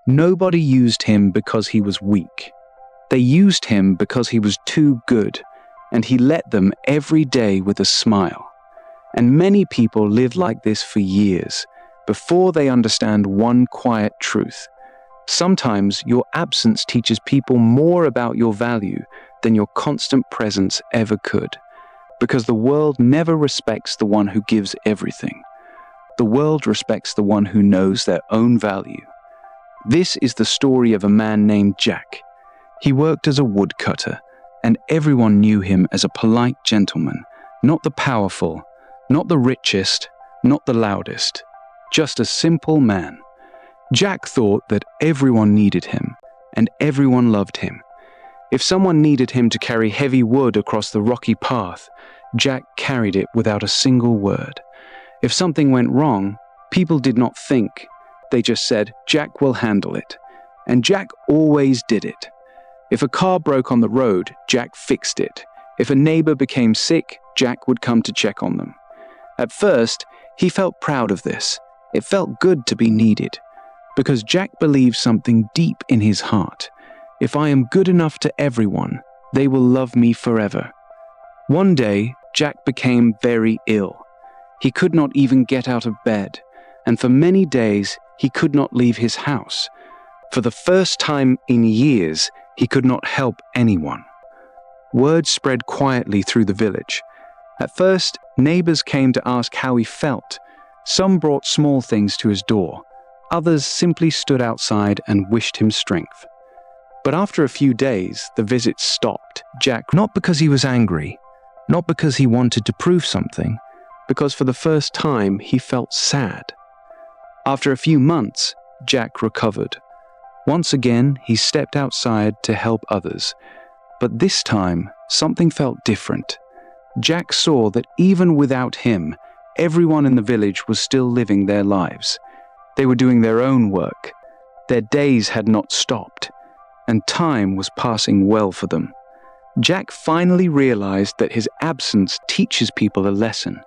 Nobody used him because he was weak. They used him because he was too good, and he let them every day with a smile. And many people live like this for years, before they understand one quiet truth. Sometimes your absence teaches people more about your value than your constant presence ever could, because the world never respects the one who gives everything. The world respects the one who knows their own value. This is the story of a man named Jack. He worked as a woodcutter, and everyone knew him as a polite gentleman, not the powerful, not the richest, not the loudest, just a simple man. Jack thought that everyone needed him, and everyone loved him. If someone needed him to carry heavy wood across the rocky path, Jack carried it without a single word. If something went wrong, people did not think. They just said, "Jack will handle it." And Jack always did it. If a car broke on the road, Jack fixed it. If a neighbor became sick, Jack would come to check on them. At first, he felt proud of this. It felt good to be needed, because Jack believed something deep in his heart. If I am good enough to everyone, they will love me forever. One day, Jack became very ill. He could not even get out of bed, and for many days, he could not leave his house. For the first time in years, he could not help anyone. Word spread quietly through the village. At first, neighbors came to ask how he felt. Some brought small things to his door. Others simply stood outside and wished him strength. But after a few days, the visits stopped. Jack, not because he was angry, not because he wanted to prove something, because for the first time he felt sad. After a few months, Jack recovered. Once again, he stepped outside to help others. But this time, something felt different. Jack saw that even without him, everyone in the village was still living their lives. They were doing their own work. Their days had not stopped, and time was passing well for them. Jack finally realized that his absence teaches people a lesson.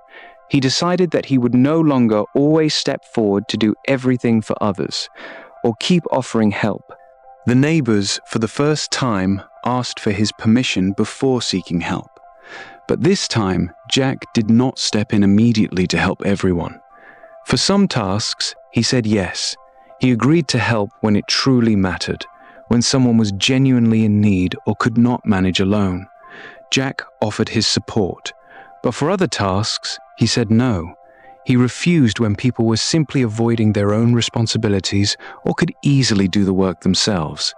He decided that he would no longer always step forward to do everything for others, or keep offering help. The neighbors, for the first time, asked for his permission before seeking help. But this time, Jack did not step in immediately to help everyone. For some tasks, he said yes. He agreed to help when it truly mattered, when someone was genuinely in need or could not manage alone. Jack offered his support. But for other tasks, he said no. He refused when people were simply avoiding their own responsibilities or could easily do the work themselves.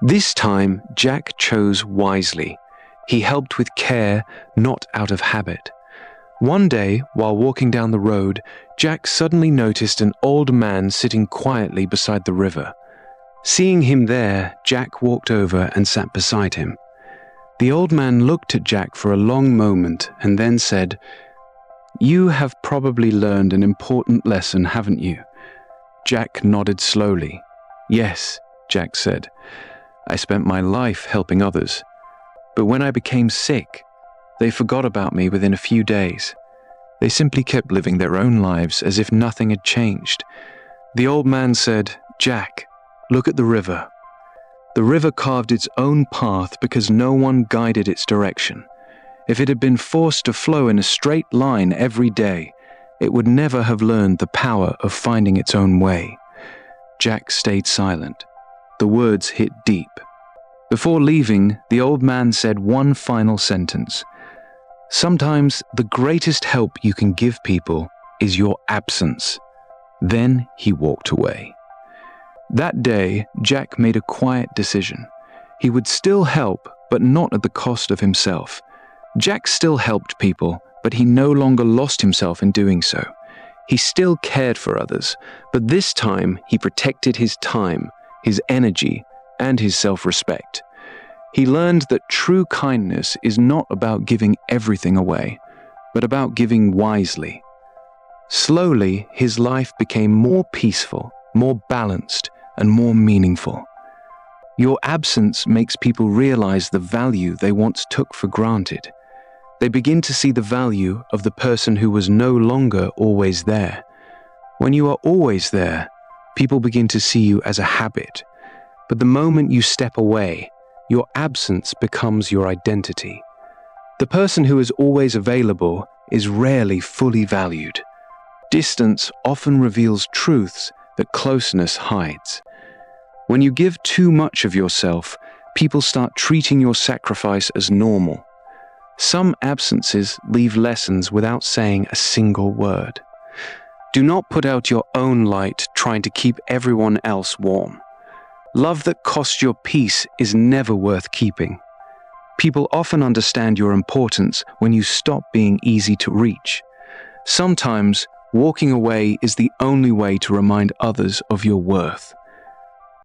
This time, Jack chose wisely. He helped with care, not out of habit. One day, while walking down the road, Jack suddenly noticed an old man sitting quietly beside the river. Seeing him there, Jack walked over and sat beside him. The old man looked at Jack for a long moment and then said, "You have probably learned an important lesson, haven't you?" Jack nodded slowly. "Yes," Jack said. "I spent my life helping others. But when I became sick, they forgot about me within a few days. They simply kept living their own lives as if nothing had changed." The old man said, "Jack, look at the river. The river carved its own path because no one guided its direction. If it had been forced to flow in a straight line every day, it would never have learned the power of finding its own way." Jack stayed silent. The words hit deep. Before leaving, the old man said one final sentence. "Sometimes the greatest help you can give people is your absence." Then he walked away. That day, Jack made a quiet decision. He would still help, but not at the cost of himself. Jack still helped people, but he no longer lost himself in doing so. He still cared for others, but this time he protected his time, his energy, and his self-respect. He learned that true kindness is not about giving everything away, but about giving wisely. Slowly, his life became more peaceful, more balanced, and more meaningful. Your absence makes people realize the value they once took for granted. They begin to see the value of the person who was no longer always there. When you are always there, People begin to see you as a habit. But the moment you step away, your absence becomes your identity. The person who is always available is rarely fully valued. Distance often reveals truths that closeness hides. When you give too much of yourself, people start treating your sacrifice as normal. Some absences leave lessons without saying a single word. Do not put out your own light trying to keep everyone else warm. Love that costs your peace is never worth keeping. People often understand your importance when you stop being easy to reach. Sometimes, walking away is the only way to remind others of your worth.